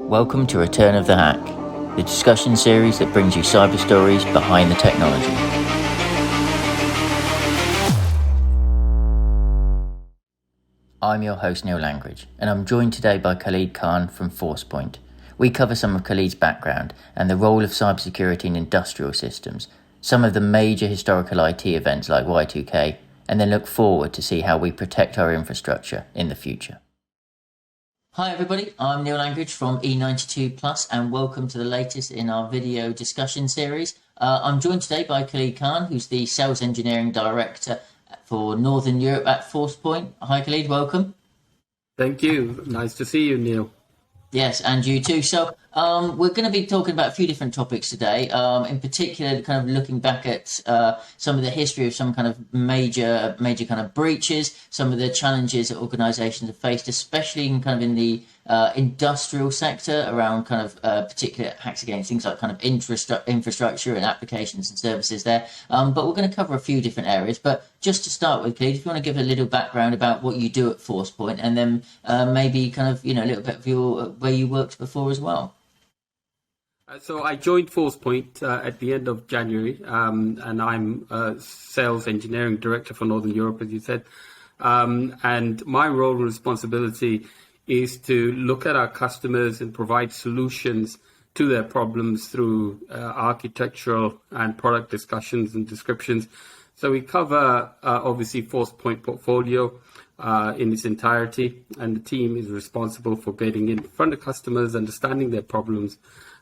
Welcome to Return of the Hack, the discussion series that brings you cyber stories behind the technology. I'm your host Neil Langridge, and I'm joined today by Khalid Khan from ForcePoint. We cover some of Khalid's background and the role of cybersecurity in industrial systems, some of the major historical IT events like Y2K, and then look forward to see how we protect our infrastructure in the future. Hi everybody, I'm Neil Langridge from E92+, and welcome to the latest in our video discussion series. I'm joined today by Khalid Khan, who's the Sales Engineering Director for Northern Europe at ForcePoint. Hi Khalid, welcome. Thank you. Nice to see you, Neil. Yes, and you too. So we're going to be talking about a few different topics today, in particular kind of looking back at some of the history of some kind of major kind of breaches, some of the challenges that organisations have faced, especially in kind of in the industrial sector around kind of particular hacks against things like kind of infrastructure and applications and services there. But we're going to cover a few different areas. But just to start with, Khalid, if you want to give a little background about what you do at ForcePoint, and then maybe kind of, a little bit of your where you worked before as well. So I joined ForcePoint at the end of January, and I'm Sales Engineering Director for Northern Europe, as you said. And my role and responsibility is to look at our customers and provide solutions to their problems through architectural and product discussions and descriptions. So we cover, obviously, ForcePoint portfolio in its entirety, and the team is responsible for getting in front of customers, understanding their problems,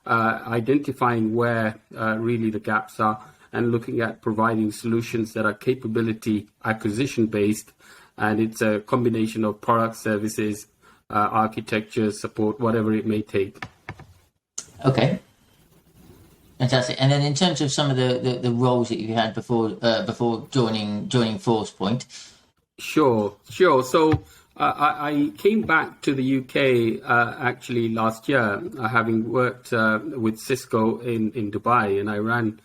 identifying where really the gaps are, and looking at providing solutions that are capability acquisition based. And it's a combination of product, services, architecture, support, whatever it may take. Okay. Fantastic. And then in terms of some of the roles that you had before joining ForcePoint. Sure. So I came back to the UK actually last year, having worked with Cisco in Dubai, and I ran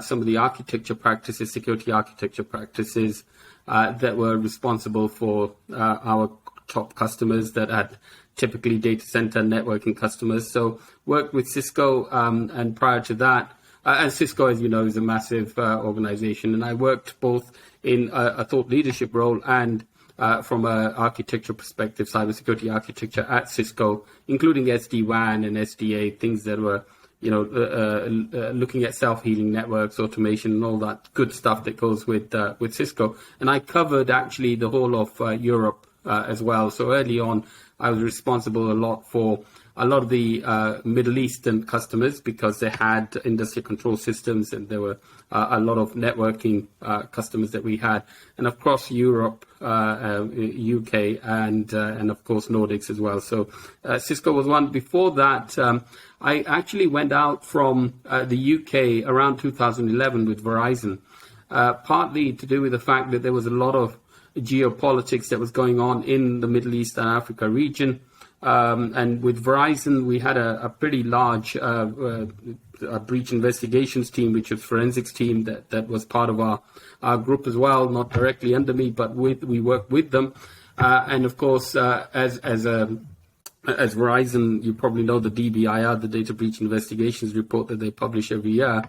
some of the architecture practices, security architecture practices that were responsible for our top customers that had typically data center networking customers. So worked with Cisco, and prior to that, and Cisco, as you know, is a massive organization, and I worked both in a thought leadership role and from an architecture perspective, cybersecurity architecture at Cisco, including SD-WAN and SDA, things that were, looking at self-healing networks, automation, and all that good stuff that goes with Cisco. And I covered actually the whole of Europe as well. So early on, I was responsible a lot for a lot of the Middle Eastern customers because they had industrial control systems, and there were a lot of networking customers that we had, and across Europe, UK, and of course Nordics as well. So Cisco was one. Before that, I actually went out from the UK around 2011 with Verizon, partly to do with the fact that there was a lot of geopolitics that was going on in the Middle East and Africa region. And with Verizon, we had a pretty large breach investigations team, which was forensics team that was part of our group as well, not directly under me, but we worked with them. And of course, as Verizon, you probably know the DBIR, the Data Breach Investigations Report that they publish every year.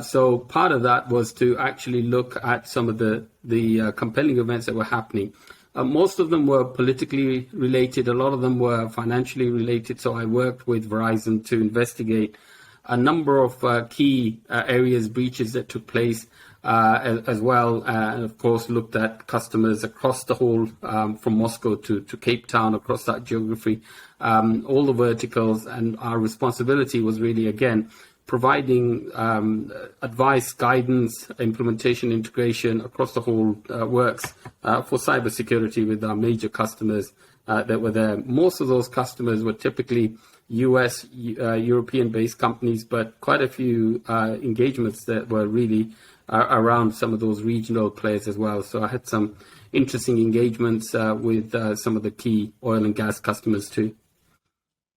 So part of that was to actually look at some of the compelling events that were happening. Most of them were politically related. A lot of them were financially related. So I worked with Verizon to investigate a number of key areas, breaches that took place as well. And of course, looked at customers across the whole, from Moscow to Cape Town, across that geography, all the verticals. And our responsibility was really, again, providing advice, guidance, implementation, integration across the whole works for cybersecurity with our major customers that were there. Most of those customers were typically US, European-based companies, but quite a few engagements that were really around some of those regional players as well. So I had some interesting engagements with some of the key oil and gas customers too.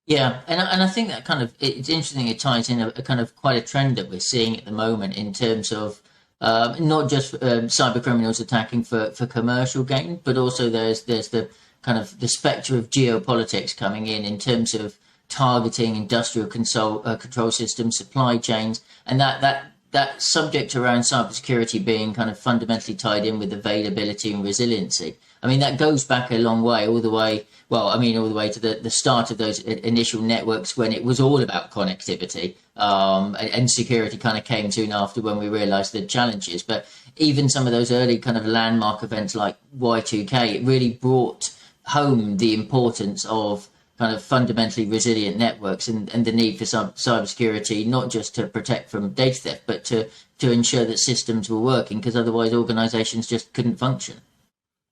Yeah, and I think that kind of, it's interesting, it ties in a kind of quite a trend that we're seeing at the moment in terms of not just cyber criminals attacking for commercial gain, but also there's the kind of the spectre of geopolitics coming in terms of targeting industrial control systems, supply chains, and that subject around cybersecurity being kind of fundamentally tied in with availability and resiliency. I mean, that goes back a long way, all the way to the start of those initial networks when it was all about connectivity, and security kind of came soon after when we realized the challenges. But even some of those early kind of landmark events like Y2K, it really brought home the importance of kind of fundamentally resilient networks and the need for cybersecurity, not just to protect from data theft, but to ensure that systems were working, because otherwise organizations just couldn't function.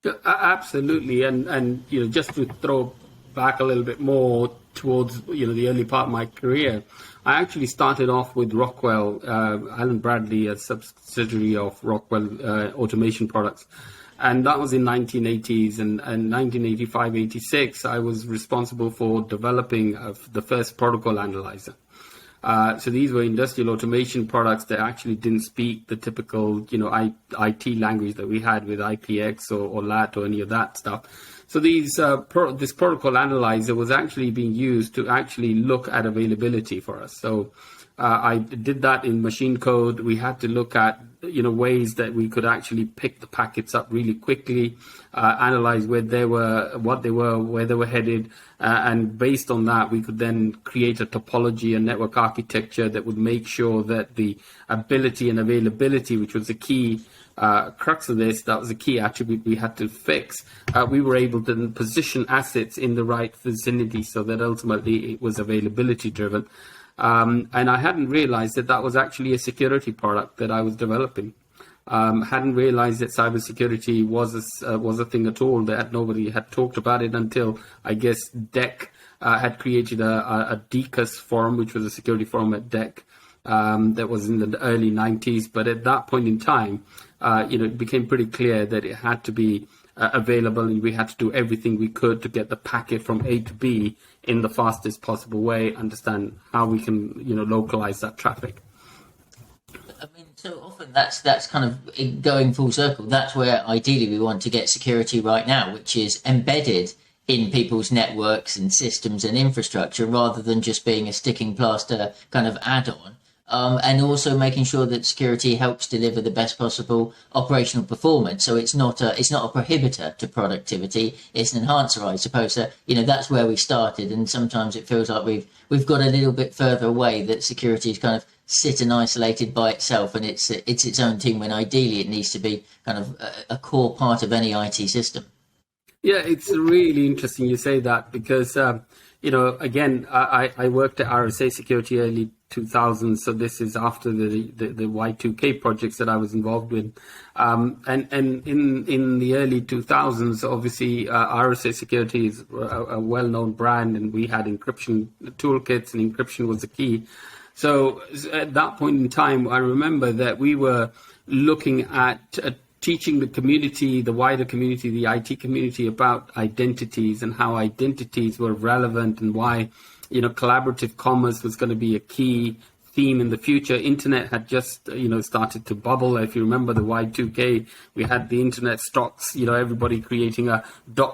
Yeah, absolutely. And just to throw back a little bit more towards, the early part of my career, I actually started off with Rockwell, Allen Bradley, a subsidiary of Rockwell Automation Products. And that was in 1980s, and 1985, 86, I was responsible for developing the first protocol analyzer. So these were industrial automation products that actually didn't speak the typical, IT language that we had with IPX or LAT or any of that stuff. So this protocol analyzer was actually being used to actually look at availability for us. So I did that in machine code. We had to look at ways that we could actually pick the packets up really quickly, analyze where they were, what they were, where they were headed, and based on that, we could then create a topology and network architecture that would make sure that the ability and availability, which was the key crux of this, that was a key attribute we had to fix. We were able to position assets in the right vicinity so that ultimately it was availability driven. And I hadn't realized that was actually a security product that I was developing. Hadn't realized that cybersecurity was a thing at all. That nobody had talked about it until, I guess, DEC had created a DCUS forum, which was a security forum at DEC, that was in the early 90s. But at that point in time, it became pretty clear that it had to be available, and we had to do everything we could to get the packet from A to B in the fastest possible way, understand how we can, localize that traffic. I mean, so often that's kind of going full circle. That's where ideally we want to get security right now, which is embedded in people's networks and systems and infrastructure, rather than just being a sticking plaster kind of add-on. And also making sure that security helps deliver the best possible operational performance. So it's not a prohibitor to productivity; it's an enhancer, I suppose. So, that's where we started, and sometimes it feels like we've got a little bit further away. That security is kind of sit and isolated by itself, and it's its own thing. When ideally it needs to be kind of a core part of any IT system. Yeah, it's really interesting you say that, because again, I worked at RSA Security early 2000s, so this is after the Y2K projects that I was involved with, and in the early 2000s, obviously RSA Security is a well-known brand, and we had encryption toolkits, and encryption was the key. So at that point in time, I remember that we were looking at teaching the community, the wider community, the IT community, about identities and how identities were relevant, and why collaborative commerce was going to be a key theme in the future. Internet had just started to bubble. If you remember the Y2K, we had the internet stocks, everybody creating a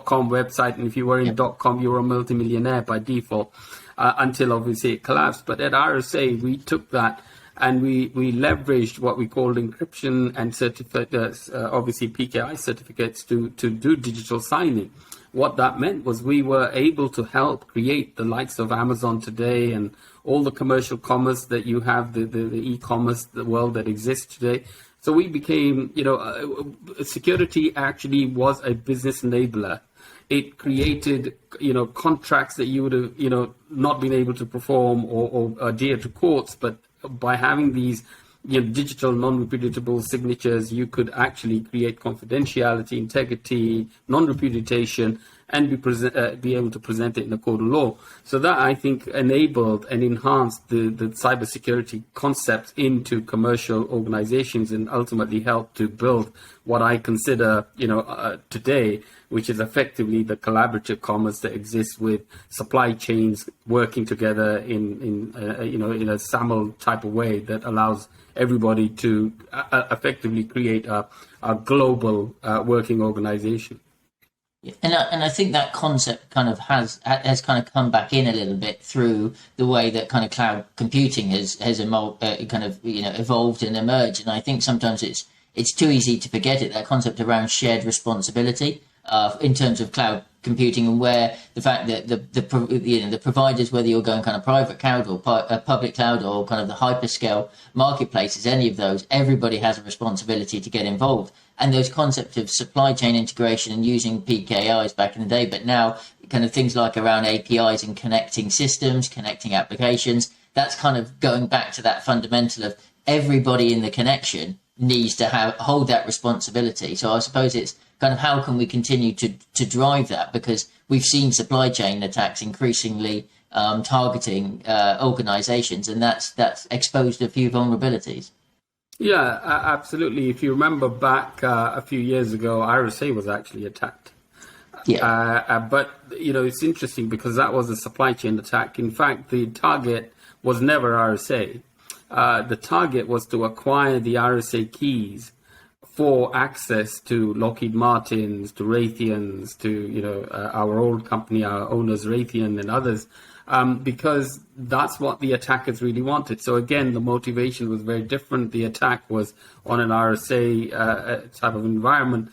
.com website, and if you were in .com, you were a multimillionaire by default, until obviously it collapsed. But at RSA, we took that and we leveraged what we called encryption and certificates, obviously PKI certificates, to do digital signing. What that meant was we were able to help create the likes of Amazon today and all the commercial commerce that you have, the e-commerce, the world that exists today. So we became, security actually was a business enabler. It created, contracts that you would have, not been able to perform or adhere to courts, but by having these digital non-repudiatable signatures, you could actually create confidentiality, integrity, non-repudiation, and be able to present it in a court of law. So that, I think, enabled and enhanced the cybersecurity concept into commercial organizations, and ultimately helped to build what I consider, today, which is effectively the collaborative commerce that exists with supply chains working together in a SAML type of way that allows everybody to effectively create a global working organization. And I think that concept kind of has kind of come back in a little bit through the way that kind of cloud computing has kind of evolved and emerged. And I think sometimes it's too easy to forget it, that concept around shared responsibility in terms of cloud computing, and where the fact that the providers, whether you're going kind of private cloud or public cloud or kind of the hyperscale marketplaces, any of those, everybody has a responsibility to get involved. And those concepts of supply chain integration and using PKIs back in the day, but now kind of things like around APIs and connecting systems, connecting applications, that's kind of going back to that fundamental of everybody in the connection needs to hold that responsibility. So I suppose it's kind of how can we continue to drive that, because we've seen supply chain attacks increasingly targeting organizations, and that's exposed a few vulnerabilities. Yeah, absolutely. If you remember back a few years ago, RSA was actually attacked. Yeah. But, it's interesting because that was a supply chain attack. In fact, the target was never RSA. The target was to acquire the RSA keys for access to Lockheed Martins, to Raytheons, to, our old company, our owners, Raytheon and others. Because that's what the attackers really wanted. So again, the motivation was very different. The attack was on an RSA type of environment.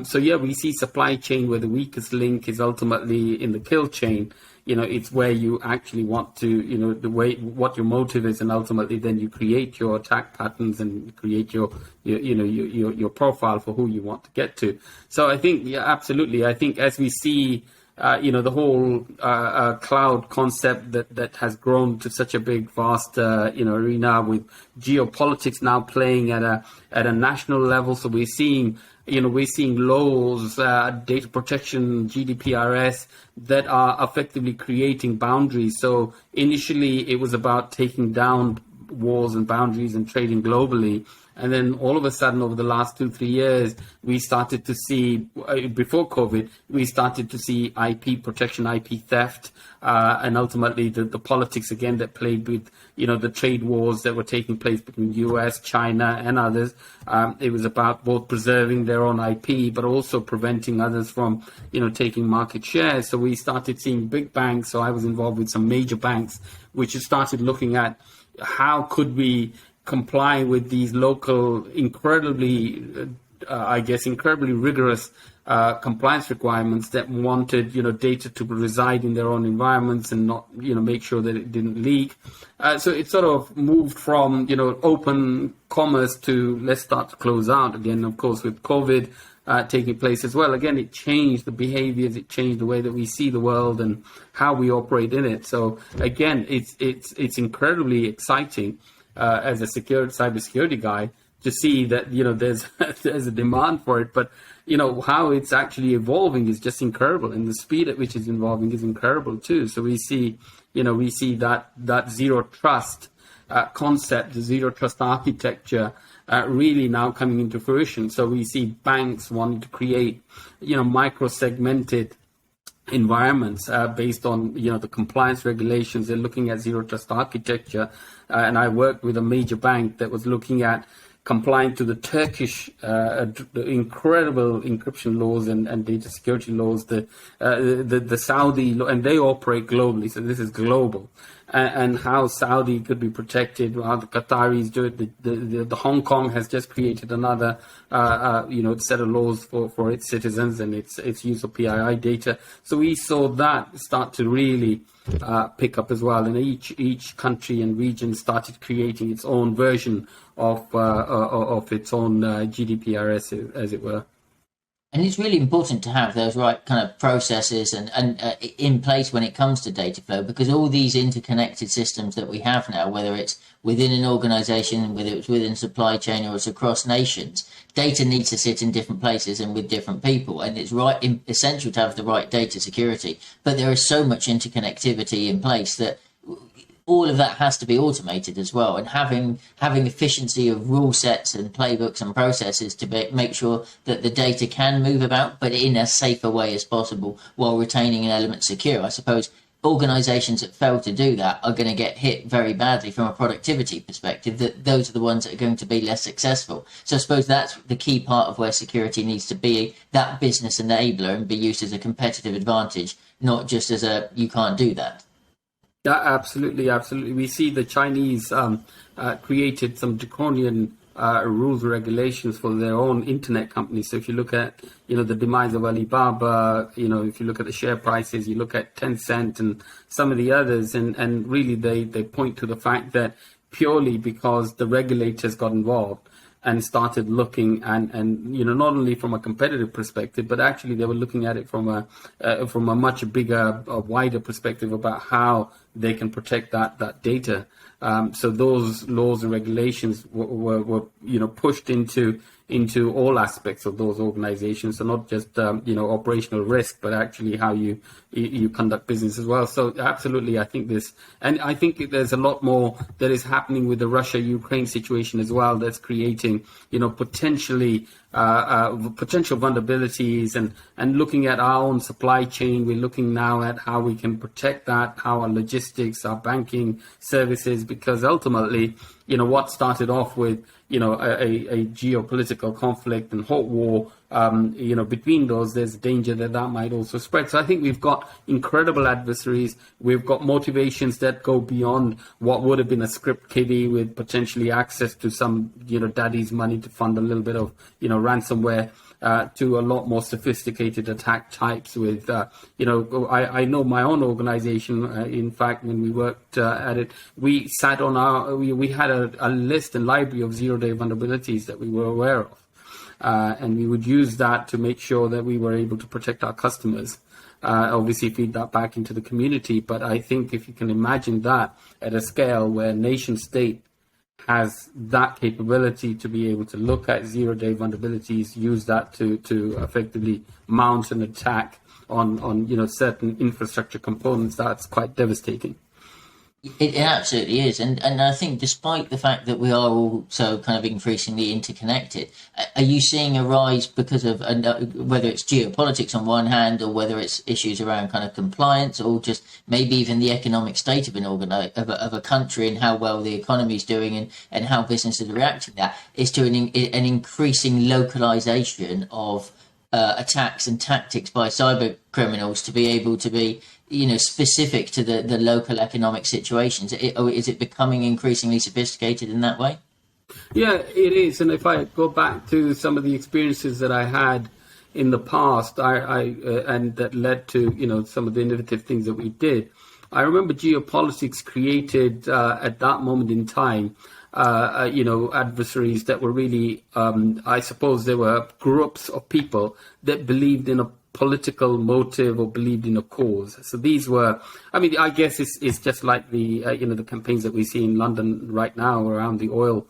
So yeah, we see supply chain where the weakest link is ultimately in the kill chain. It's where you actually want to, the way what your motive is, and ultimately then you create your attack patterns and create your profile for who you want to get to. So I think, yeah, absolutely. I think as we see. The whole cloud concept that has grown to such a big, vast, arena, with geopolitics now playing at a national level. So we're seeing laws, data protection, GDPRS, that are effectively creating boundaries. So initially it was about taking down walls and boundaries and trading globally. And then all of a sudden, over the last 2-3 years, we started to see, before COVID, we started to see IP protection, IP theft, and ultimately the politics again that played with, the trade wars that were taking place between US, China, and others. It was about both preserving their own IP, but also preventing others from, taking market shares. So we started seeing big banks. So I was involved with some major banks, which started looking at how could we comply with these local, incredibly rigorous compliance requirements that wanted, data to reside in their own environments and not, make sure that it didn't leak. So it sort of moved from, open commerce to let's start to close out again. Of course, with COVID taking place as well, again, it changed the behaviors, it changed the way that we see the world and how we operate in it. So again, it's incredibly exciting. As a cybersecurity guy, to see that there's a demand for it, but how it's actually evolving is just incredible, and the speed at which it's evolving is incredible too. So we see that zero trust concept, the zero trust architecture, really now coming into fruition. So we see banks wanting to create micro segmented environments based on the compliance regulations. They're looking at zero trust architecture, and I worked with a major bank that was looking at complying to the Turkish the incredible encryption laws and data security laws, the Saudi law, and they operate globally, so this is global. And how Saudi could be protected, how the Qataris do it. The Hong Kong has just created another, set of laws for its citizens and its use of PII data. So we saw that start to really pick up as well, and each country and region started creating its own version of its own GDPR, as it were. And it's really important to have those right kind of processes and in place when it comes to data flow, because all these interconnected systems that we have now, whether it's within an organization, whether it's within supply chain or it's across nations, data needs to sit in different places and with different people. And it's essential to have the right data security. But there is so much interconnectivity in place that all of that has to be automated as well, and having efficiency of rule sets and playbooks and processes to make sure that the data can move about, but in as safer way as possible while retaining an element secure. I suppose organizations that fail to do that are going to get hit very badly from a productivity perspective, that those are the ones that are going to be less successful. So I suppose that's the key part of where security needs to be, that business enabler, and be used as a competitive advantage, not just as a you can't do that. Yeah, absolutely, absolutely. We see the Chinese created some draconian rules and regulations for their own internet companies. So if you look at, the demise of Alibaba, if you look at the share prices, you look at Tencent and some of the others, and really they point to the fact that purely because the regulators got involved and started looking and not only from a competitive perspective, but actually they were looking at it from a much bigger, wider perspective about how they can protect that data. So those laws and regulations were pushed into all aspects of those organizations, so not just operational risk, but actually how you conduct business as well. So absolutely, I think I think there's a lot more that is happening with the Russia-Ukraine situation as well, that's creating potentially potential vulnerabilities, and looking at our own supply chain. We're looking now at how we can protect that, how our logistics, our banking services, because ultimately, what started off with a geopolitical conflict and hot war, between those, there's a danger that might also spread. So I think we've got incredible adversaries. We've got motivations that go beyond what would have been a script kiddie with potentially access to some, daddy's money to fund a little bit of, ransomware, to a lot more sophisticated attack types with, I know my own organization, in fact, when we worked at it, we sat on we had a list and library of zero-day vulnerabilities that we were aware of. And we would use that to make sure that we were able to protect our customers. Obviously feed that back into the community. But I think if you can imagine that at a scale where nation state has that capability to be able to look at zero-day vulnerabilities, use that to effectively mount an attack on certain infrastructure components, that's quite devastating. It absolutely is, and I think despite the fact that we are all so kind of increasingly interconnected, are you seeing a rise because of whether it's geopolitics on one hand, or whether it's issues around kind of compliance, or just maybe even the economic state of of a country and how well the economy is doing, and how businesses are reacting to that, is to an increasing localization of attacks and tactics by cyber criminals to be able to be specific to the local economic situations? Is it becoming increasingly sophisticated in that way? Yeah, it is. And if I go back to some of the experiences that I had in the past, and that led to some of the innovative things that we did, I remember geopolitics created at that moment in time adversaries that were really, I suppose there were groups of people that believed in a political motive or believed in a cause. So these were, I guess it's just like the, the campaigns that we see in London right now around the oil,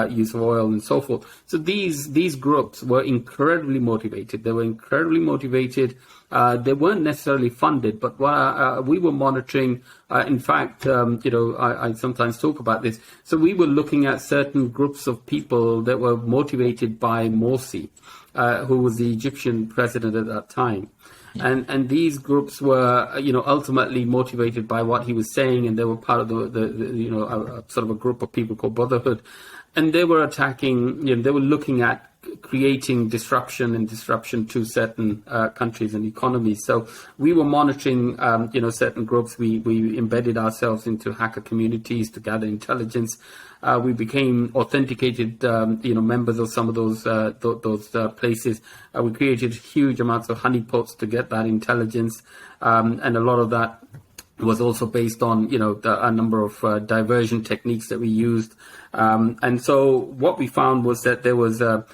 use of oil and so forth. So these groups were incredibly motivated. They were incredibly motivated. They weren't necessarily funded, but we were monitoring. In fact, I sometimes talk about this. So we were looking at certain groups of people that were motivated by Morsi, who was the Egyptian president at that time. Yeah. And these groups were, ultimately motivated by what he was saying, and they were part of the sort of a group of people called Brotherhood. And they were attacking, they were looking at creating disruption to certain countries and economies. So we were monitoring, certain groups. We embedded ourselves into hacker communities to gather intelligence. We became authenticated, members of some of those places. We created huge amounts of honeypots to get that intelligence, and a lot of that was also based on, a number of diversion techniques that we used. And so what we found was that there was a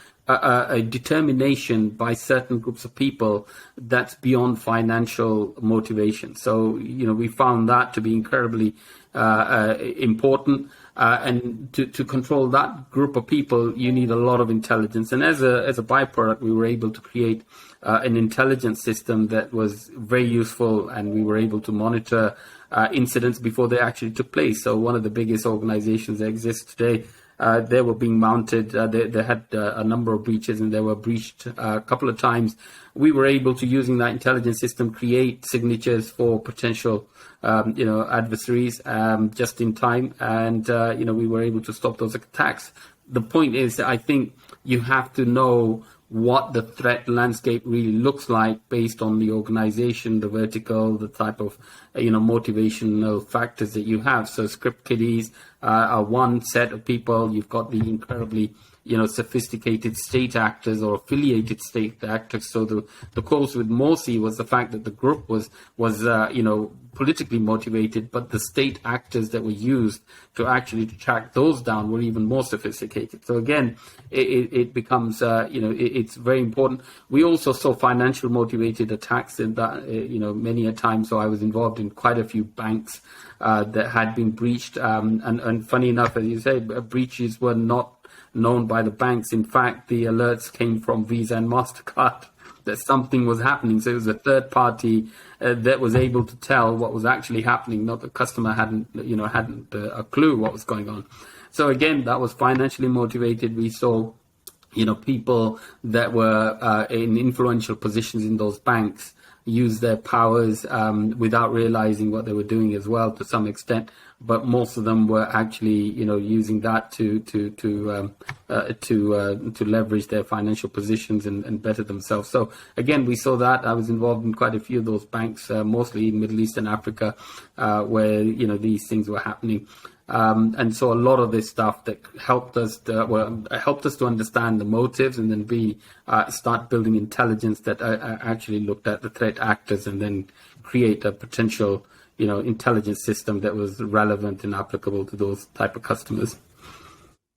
determination by certain groups of people that's beyond financial motivation. So, we found that to be incredibly important. And to control that group of people, you need a lot of intelligence. And as a byproduct, we were able to create an intelligence system that was very useful, and we were able to monitor incidents before they actually took place. So one of the biggest organizations that exists today they were being mounted. They had a number of breaches, and they were breached a couple of times. We were able to, using that intelligence system, create signatures for potential, adversaries just in time, and we were able to stop those attacks. The point is that I think you have to know what the threat landscape really looks like based on the organization, the vertical, the type of motivational factors that you have. So script kiddies are one set of people. You've got the incredibly sophisticated state actors or affiliated state actors. So the cause with Morsi was the fact that the group was politically motivated, but the state actors that were used to actually track those down were even more sophisticated. So again, it becomes it's very important. We also saw financial motivated attacks in that many a time. So I was involved in quite a few banks that had been breached, and funny enough, as you say, breaches were not known by the banks. In fact, the alerts came from Visa and MasterCard that something was happening. So it was a third party that was able to tell what was actually happening. Not the customer hadn't a clue what was going on. So again, that was financially motivated. We saw, people that were in influential positions in those banks use their powers without realizing what they were doing as well, to some extent. But most of them were actually, using that to leverage their financial positions and better themselves. So again, we saw that. I was involved in quite a few of those banks, mostly in Middle East and Africa, where these things were happening. And so a lot of this stuff that helped us to understand the motives, and then start building intelligence that actually looked at the threat actors, and then create a potential intelligence system that was relevant and applicable to those type of customers.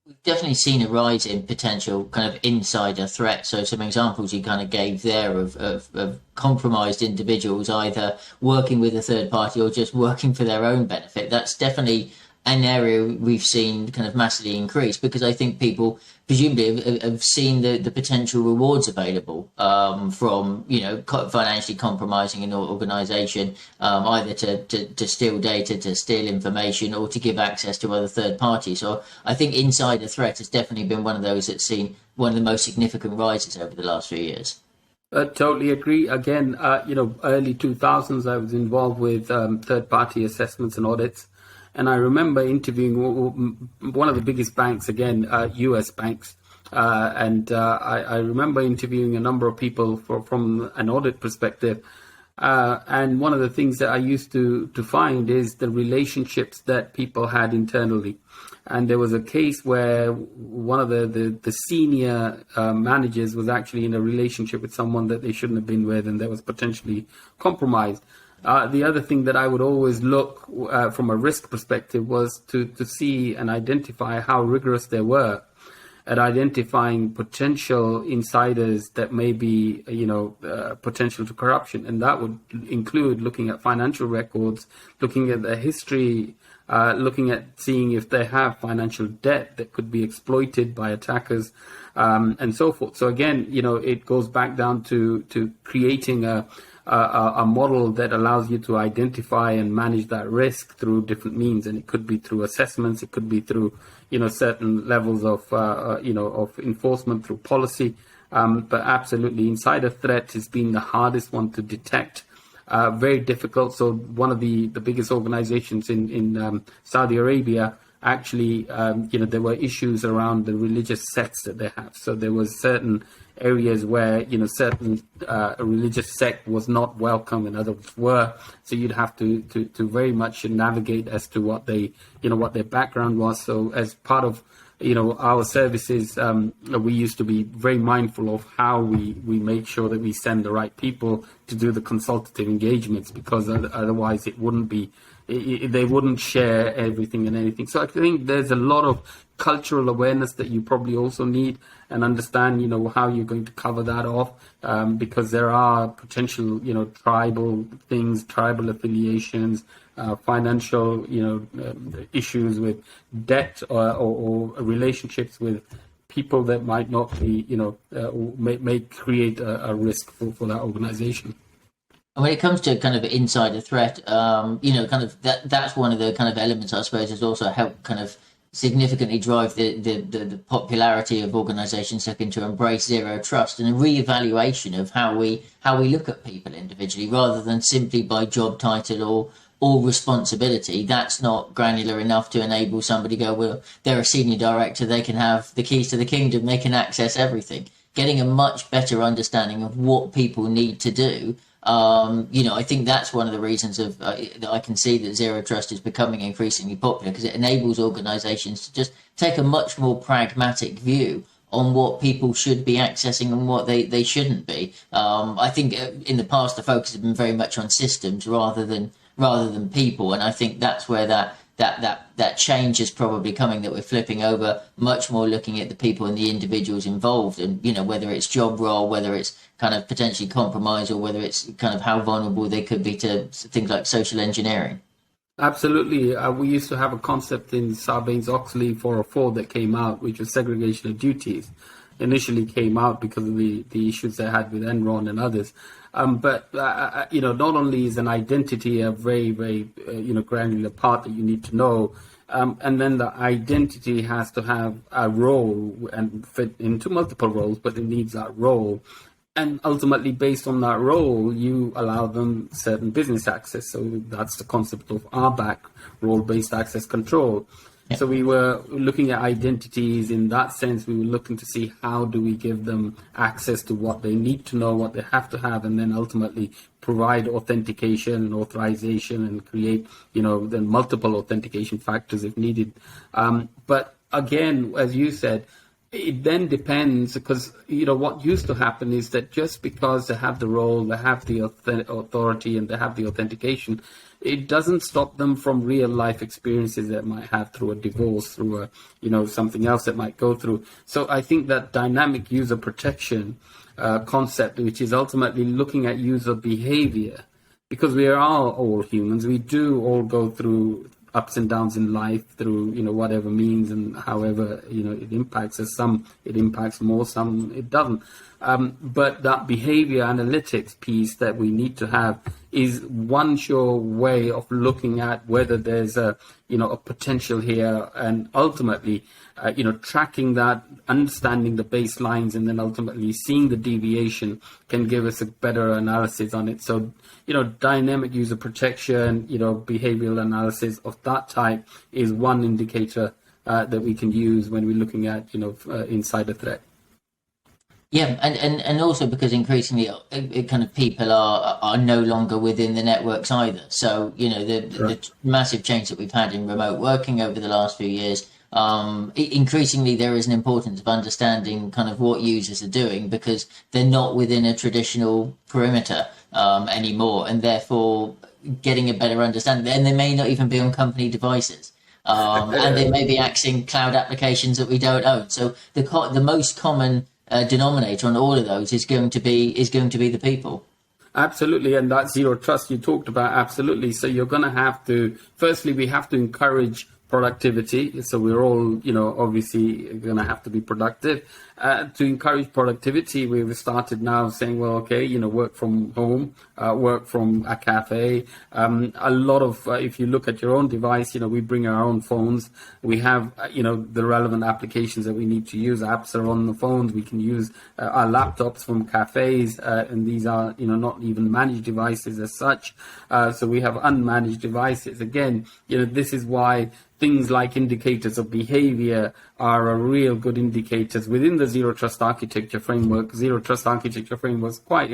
We've definitely seen a rise in potential kind of insider threats. So some examples you kind of gave there of compromised individuals either working with a third party or just working for their own benefit. That's definitely an area we've seen kind of massively increase, because I think people presumably have seen the potential rewards available from financially compromising an organisation, either to steal data, to steal information, or to give access to other third parties. So I think insider threat has definitely been one of those that's seen one of the most significant rises over the last few years. Totally agree. Again, early 2000s, I was involved with third party assessments and audits. And I remember interviewing one of the biggest banks, again, US banks. I remember interviewing a number of people from an audit perspective. And one of the things that I used to find is the relationships that people had internally. And there was a case where one of the senior managers was actually in a relationship with someone that they shouldn't have been with, and that was potentially compromised. The other thing that I would always look from a risk perspective was to see and identify how rigorous they were at identifying potential insiders that may be, potential to corruption. And that would include looking at financial records, looking at their history, looking at seeing if they have financial debt that could be exploited by attackers, and so forth. So again, it goes back down to creating a model that allows you to identify and manage that risk through different means. And it could be through assessments, it could be through, certain levels of enforcement through policy. But absolutely, insider threat has been the hardest one to detect. Very difficult. So one of the biggest organizations in Saudi Arabia, actually, there were issues around the religious sects that they have. So there was certain areas where, certain religious sect was not welcome and others were. So you'd have to very much navigate as to what what their background was. So as part of, our services, we used to be very mindful of how we make sure that we send the right people to do the consultative engagements, because otherwise it wouldn't be, they wouldn't share everything and anything. So I think there's a lot of cultural awareness that you probably also need, and understand, how you're going to cover that off, because there are potential, tribal things, tribal affiliations, financial, issues with debt or relationships with people that might not be, may create a risk for that organization. And when it comes to kind of insider threat, kind of that's one of the kind of elements, I suppose, is also help kind of significantly drive the popularity of organizations looking to embrace zero trust, and a reevaluation of how we look at people individually rather than simply by job title or responsibility. That's not granular enough to enable somebody to go, well, they're a senior director, they can have the keys to the kingdom, they can access everything. Getting a much better understanding of what people need to do. I think that's one of the reasons that I can see that zero trust is becoming increasingly popular, because it enables organizations to just take a much more pragmatic view on what people should be accessing and what they shouldn't be. I think in the past the focus has been very much on systems rather than people, and I think that's where that change is probably coming, that we're flipping over much more looking at the people and the individuals involved, and whether it's job role, whether it's kind of potentially compromise, or whether it's kind of how vulnerable they could be to things like social engineering. Absolutely. We used to have a concept in Sarbanes-Oxley 404 that came out, which was segregation of duties. Initially came out because of the issues they had with Enron and others. But not only is an identity a very, very, granular part that you need to know, and then the identity has to have a role and fit into multiple roles, but it needs that role. And ultimately, based on that role, you allow them certain business access. So that's the concept of RBAC, role-based access control. Yeah. So we were looking at identities in that sense. We were looking to see how do we give them access to what they need to know, what they have to have, and then ultimately provide authentication and authorization and create, then multiple authentication factors if needed. But again, as you said, it then depends, because what used to happen is that just because they have the role, they have the authority, and they have the authentication, it doesn't stop them from real life experiences that might have through a divorce, through something else that might go through. So I think that dynamic user protection concept, which is ultimately looking at user behavior, because we are all humans, we do all go through ups and downs in life through whatever means and however it impacts us. Some it impacts more, some it doesn't. But that behavior analytics piece that we need to have is one sure way of looking at whether there's a potential here, and ultimately tracking that, understanding the baselines, and then ultimately seeing the deviation can give us a better analysis on it. So dynamic user protection, behavioral analysis of that type is one indicator that we can use when we're looking at insider threat. Yeah, and also because increasingly kind of people are no longer within the networks either. So the massive change that we've had in remote working over the last few years, increasingly there is an importance of understanding kind of what users are doing, because they're not within a traditional perimeter anymore, and therefore getting a better understanding. And they may not even be on company devices. And they may be accessing cloud applications that we don't own. So the most common denominator on all of those is going to be the people. Absolutely, and that zero trust you talked about, absolutely. So you're going to have to, firstly, we have to encourage productivity. So we're all, obviously going to have to be productive. To encourage productivity, we've started now saying, well, okay, work from home, work from a cafe. A lot of, if you look at your own device, we bring our own phones. We have, the relevant applications that we need to use. Apps are on the phones. We can use our laptops from cafes, and these are, not even managed devices as such. So we have unmanaged devices. Again, this is why things like indicators of behavior are a real good indicators within the zero trust architecture framework. Zero trust architecture framework is quite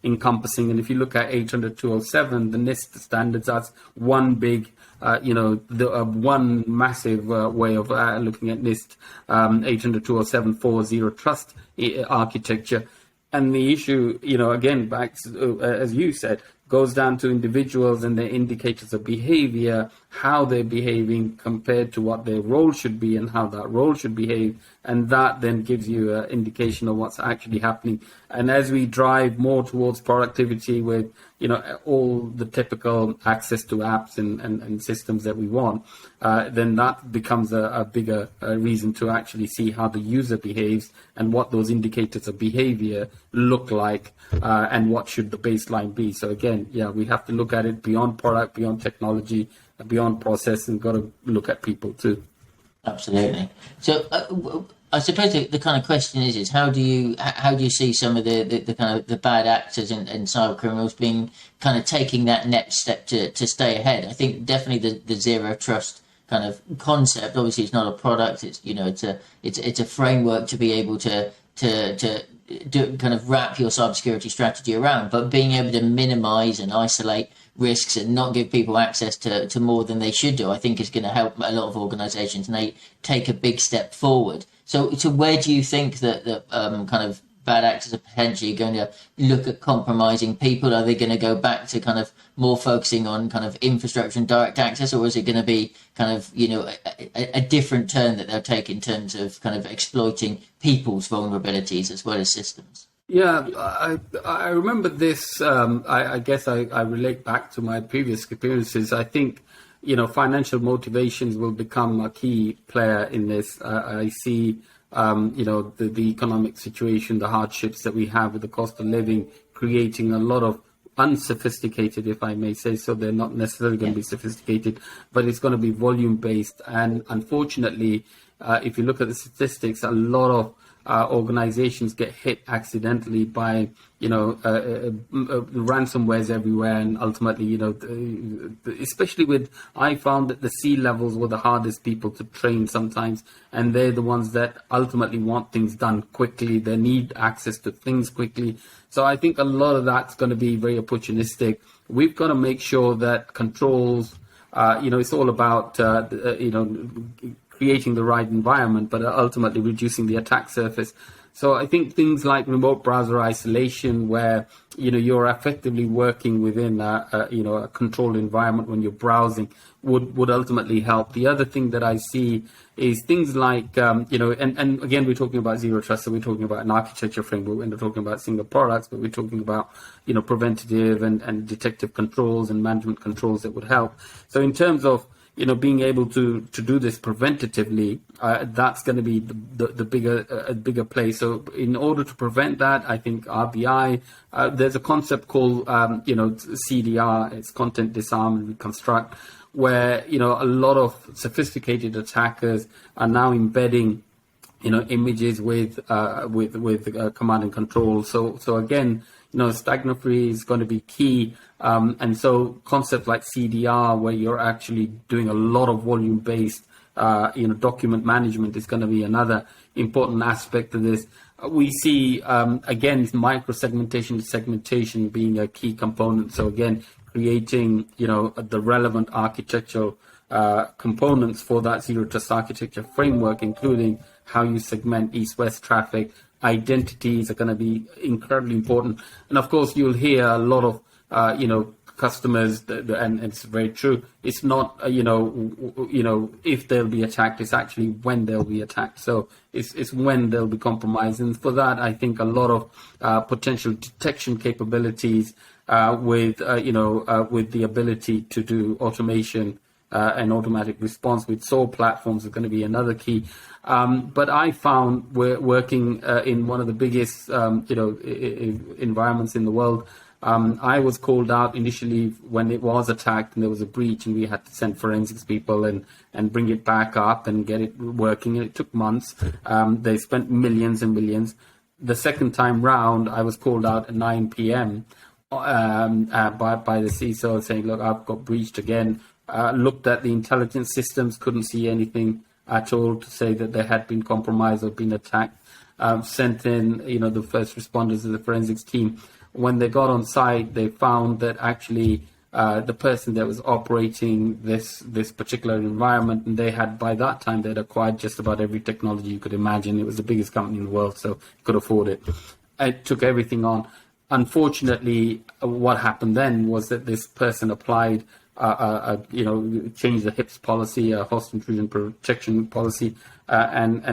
encompassing. And if you look at 800.207, the NIST standards, that's one big, one massive way of looking at NIST 800.207 for zero trust architecture. And the issue, again, back as you said, goes down to individuals and their indicators of behavior, how they're behaving compared to what their role should be and how that role should behave. And that then gives you an indication of what's actually happening. And as we drive more towards productivity with, all the typical access to apps and systems that we want, then that becomes a bigger reason to actually see how the user behaves and what those indicators of behavior look like, and what should the baseline be. So again, we have to look at it beyond product, beyond technology, beyond process, and got to look at people too. Absolutely. So I suppose the kind of question is how do you see some of the kind of the bad actors and cyber criminals being kind of taking that next step to stay ahead? I think definitely the zero trust kind of concept. Obviously, it's not a product. It's it's a framework to be able to do kind of wrap your cybersecurity strategy around, but being able to minimize and isolate risks and not give people access to more than they should do, I think is going to help a lot of organizations and they take a big step forward. So where do you think that kind of bad actors are potentially going to look at compromising people? Are they going to go back to kind of more focusing on kind of infrastructure and direct access, or is it going to be kind of, a different turn that they'll take in terms of kind of exploiting people's vulnerabilities as well as systems? Yeah, I remember this. I guess I relate back to my previous experiences. I think, financial motivations will become a key player in this. I see, the economic situation, the hardships that we have with the cost of living, creating a lot of unsophisticated, if I may say so. They're not necessarily going to be sophisticated, but it's going to be volume based. And unfortunately, if you look at the statistics, a lot of organizations get hit accidentally by ransomwares everywhere, and ultimately, especially with, I found that the C levels were the hardest people to train sometimes, and they're the ones that ultimately want things done quickly. They need access to things quickly. So I think a lot of that's going to be very opportunistic. We've got to make sure that controls, it's all about creating the right environment, but ultimately reducing the attack surface. So I think things like remote browser isolation, where you're effectively working within a controlled environment when you're browsing, would ultimately help. The other thing that I see is things like and again, we're talking about zero trust, so we're talking about an architecture framework. We're not talking about single products, but we're talking about preventative and detective controls and management controls that would help. So in terms of being able to do this preventatively, that's going to be the bigger play. So in order to prevent that, I think RBI, there's a concept called CDR, it's content disarm and reconstruct, where a lot of sophisticated attackers are now embedding images with command and control. So again, stagnant free is going to be key. And so concepts like CDR, where you're actually doing a lot of volume based, document management, is going to be another important aspect of this. We see, again, micro segmentation being a key component. So again, creating, the relevant architectural components for that zero trust architecture framework, including how you segment east-west traffic. Identities are going to be incredibly important. And of course, you'll hear a lot of, customers, and it's very true. It's not, if they'll be attacked, it's actually when they'll be attacked. So it's when they'll be compromised. And for that, I think a lot of potential detection capabilities with the ability to do automation and automatic response with SOAR platforms are going to be another key. But I found we're working in one of the biggest, environments in the world. I was called out initially when it was attacked and there was a breach, and we had to send forensics people and bring it back up and get it working. And it took months. They spent millions and millions. The second time round, I was called out at 9 p.m. By the CISO saying, look, I've got breached again. Looked at the intelligence systems, couldn't see anything at all to say that they had been compromised or been attacked. Sent in, the first responders of the forensics team. When they got on site, they found that actually the person that was operating this particular environment, and by that time they'd acquired just about every technology you could imagine. It was the biggest company in the world, so could afford it. It took everything on. Unfortunately, what happened then was that this person applied changed the HIPS policy, a host intrusion protection policy, and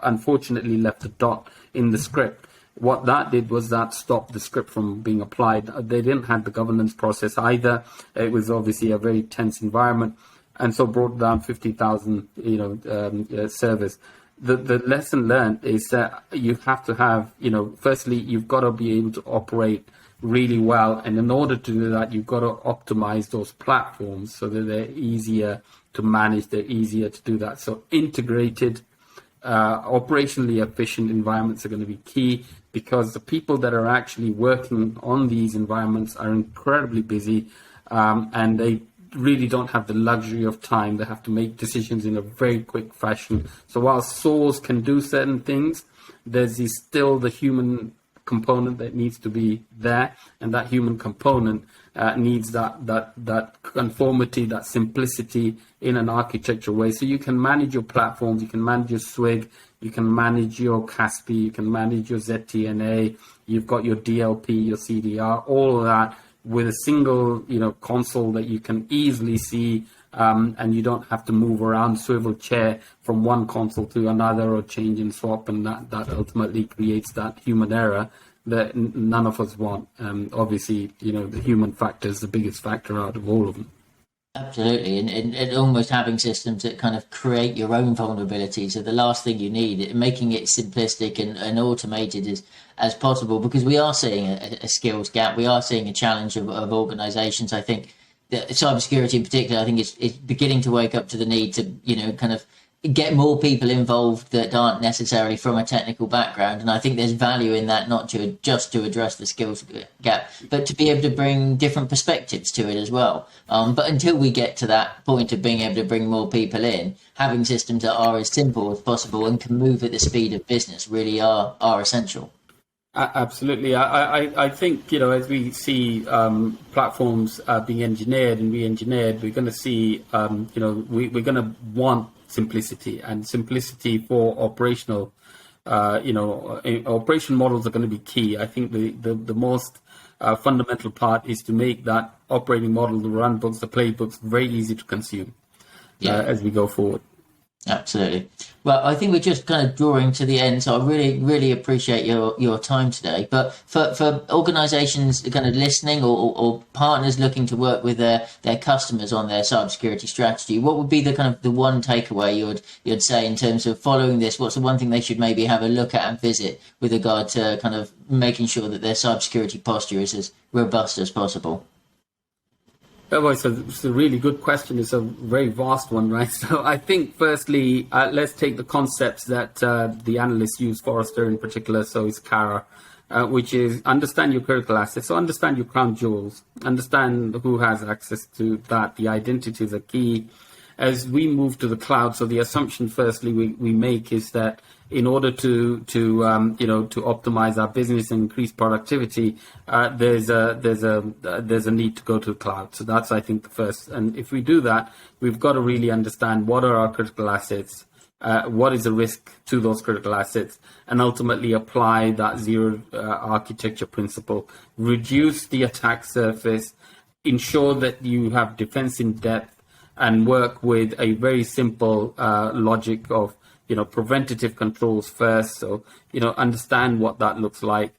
unfortunately left a dot in the script. What that did was that stopped the script from being applied. They didn't have the governance process either. It was obviously a very tense environment, and so brought down 50,000 servers. The lesson learned is that you have to have, firstly, you've got to be able to operate really well. And in order to do that, you've got to optimize those platforms so that they're easier to manage, they're easier to do that. So integrated, operationally efficient environments are going to be key, because the people that are actually working on these environments are incredibly busy, and they really don't have the luxury of time. They have to make decisions in a very quick fashion. So while SOARs can do certain things, there's still the human component that needs to be there, and that human component needs that conformity, that simplicity in an architectural way. So you can manage your platforms, you can manage your SWIG, you can manage your CASP, you can manage your ZTNA, you've got your DLP, your CDR, all of that with a single console that you can easily see, and you don't have to move around, swivel chair from one console to another or change and swap, and that ultimately creates that human error that none of us want. Obviously, the human factor is the biggest factor out of all of them. Absolutely, and almost having systems that kind of create your own vulnerabilities are the last thing you need. Making it simplistic and automated as possible, because we are seeing a skills gap. We are seeing a challenge of organizations. I think that cybersecurity in particular, I think is beginning to wake up to the need to, kind of get more people involved that aren't necessarily from a technical background. And I think there's value in that, not just to address the skills gap, but to be able to bring different perspectives to it as well. But until we get to that point of being able to bring more people in, having systems that are as simple as possible and can move at the speed of business really are essential. Absolutely. I think, as we see platforms being engineered and re-engineered, we're going to see, we're going to want simplicity, and simplicity for operational, operation models are going to be key. I think the most fundamental part is to make that operating model, the run books, the playbooks, very easy to consume as we go forward. Absolutely. Well, I think we're just kind of drawing to the end, so I really, really appreciate your time today. But for organisations kind of listening or partners looking to work with their customers on their cybersecurity strategy, what would be the kind of the one takeaway you'd say in terms of following this? What's the one thing they should maybe have a look at and visit with regard to kind of making sure that their cybersecurity posture is as robust as possible? Well, it's a really good question. It's a very vast one, right? So I think, firstly, let's take the concepts that the analysts use, Forrester in particular, so it's CARA, which is understand your critical assets. So understand your crown jewels, understand who has access to that. The identities are key. As we move to the cloud, so the assumption, firstly, we make is that in order to optimize our business and increase productivity, there's a need to go to the cloud. So that's, I think, the first. And if we do that, we've got to really understand what are our critical assets, what is the risk to those critical assets, and ultimately apply that zero architecture principle. Reduce the attack surface, ensure that you have defense in depth, and work with a very simple logic of preventative controls first. So understand what that looks like,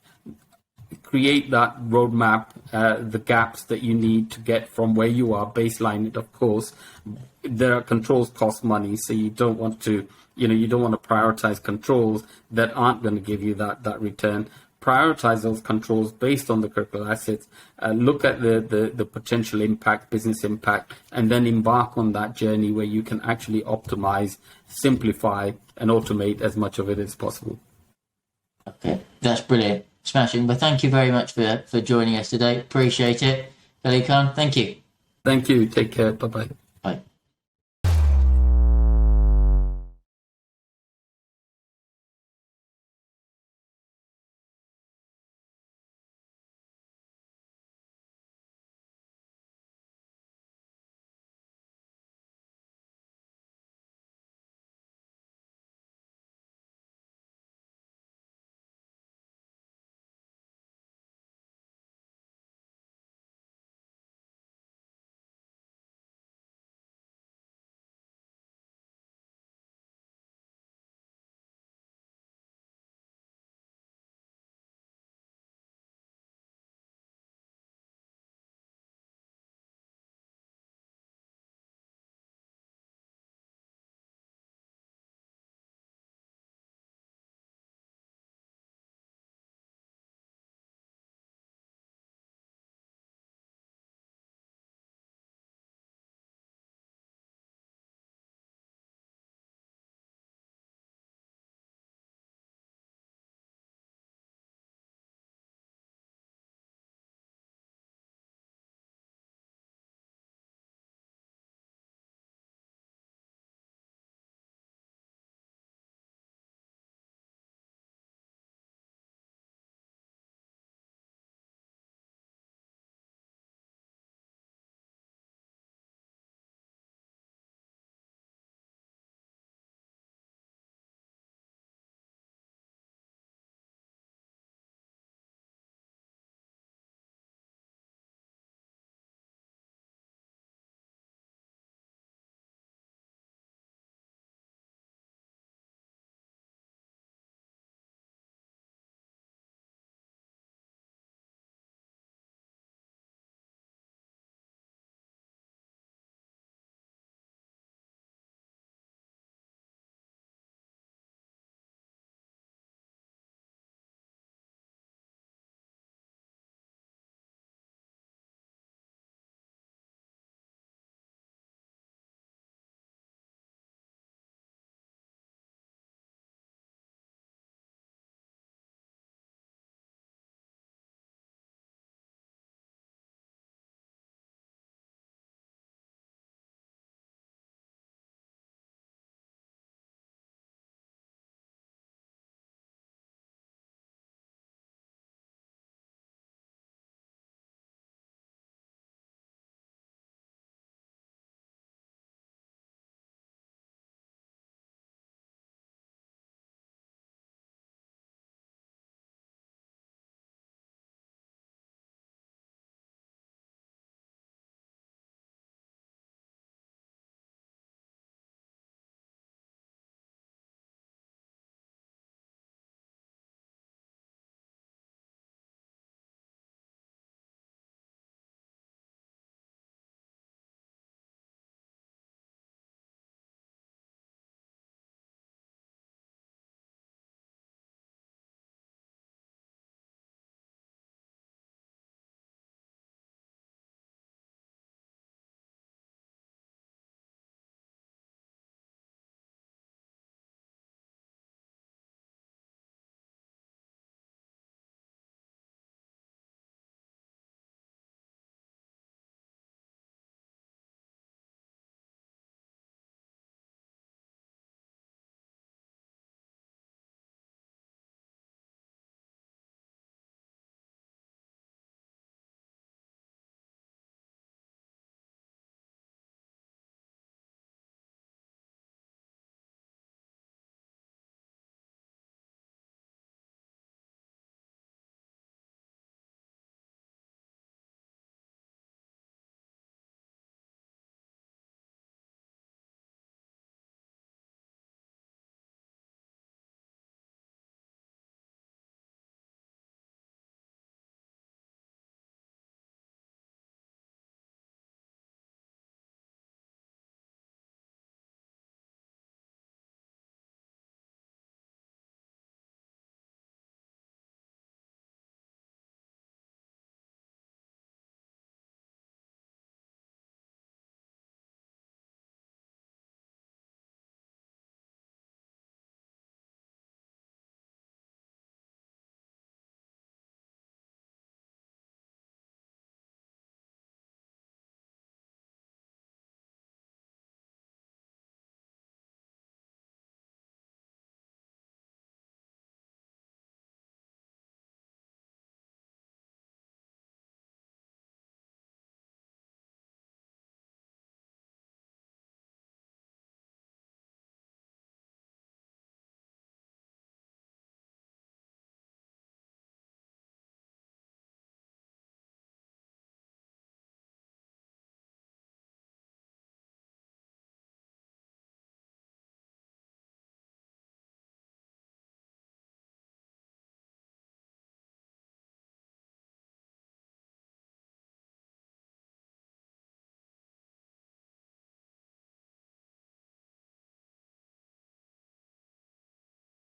create that roadmap, the gaps that you need to get from where you are, baseline it, of course. There are controls cost money, so you don't want to prioritize controls that aren't going to give you that return. Prioritize those controls based on the critical assets, look at the potential impact, business impact, and then embark on that journey where you can actually optimize, simplify, and automate as much of it as possible. Okay, that's brilliant. Smashing. But thank you very much for joining us today. Appreciate it. Khalid Khan, thank you. Thank you. Take care. Bye-bye.